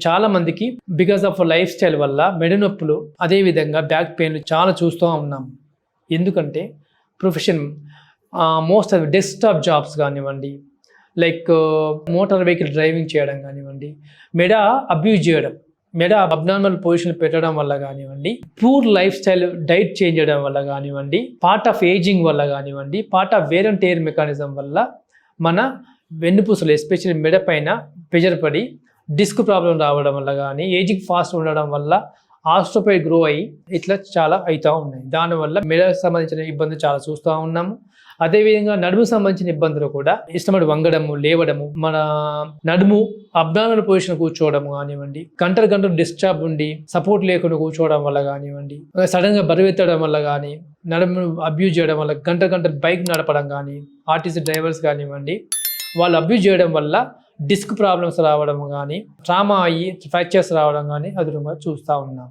చాలా మందికి because of life style వల్ల మెడ నొప్పులు అదేవిధంగా బ్యాక్ పెయిన్లు చాలా చూస్తూ ఉన్నాం. ఎందుకంటే profession most of desktop jobs కానివ్వండి, లైక్ మోటార్ వెహికల్ డ్రైవింగ్ చేయడం కానివ్వండి, మెడ అబ్యూజ్ చేయడం, మెడ అబ్నార్మల్ పొజిషన్ పెట్టడం వల్ల కానివ్వండి, poor lifestyle diet change చేయడం వల్ల కానివ్వండి, పార్ట్ ఆఫ్ ఏజింగ్ వల్ల కానివ్వండి, part of wear and tear mechanism వల్ల మన వెన్నుపూసలు ఎస్పెషల్లీ మెడ పైన ప్రెషర్ పడి డిస్క్ ప్రాబ్లం రావడం వల్ల కానీ, ఏజింగ్ ఫాస్ట్ ఉండడం వల్ల ఆస్ట్రోపైడ్ గ్రో అయ్యి ఇట్లా చాలా అవుతూ ఉన్నాయి. దానివల్ల మెడకు సంబంధించిన ఇబ్బందులు చాలా చూస్తూ ఉన్నాము. అదేవిధంగా నడుము సంబంధించిన ఇబ్బందులు కూడా ఇష్టపడి వంగడము, లేవడము, మన నడుము అబ్నార్మల్ పొజిషన్ కూర్చోవడం కానివ్వండి, గంటలు డిస్టర్బ్ ఉండి సపోర్ట్ లేకుండా కూర్చోవడం వల్ల కానివ్వండి, సడన్ గా బరువెత్తడం వల్ల కానీ, నడుము అబ్యూజ్ చేయడం వల్ల గంటలు బైక్ నడపడం కానీ, ఆర్టీసీ డ్రైవర్స్ కానివ్వండి, వాళ్ళు అబ్యూజ్ చేయడం వల్ల డిస్క్ ప్రాబ్లమ్స్ రావడం కానీ, ట్రామా అయ్యి ఫ్రాక్చర్స్ రావడం కానీ అదురుగా చూస్తూ ఉన్నాం.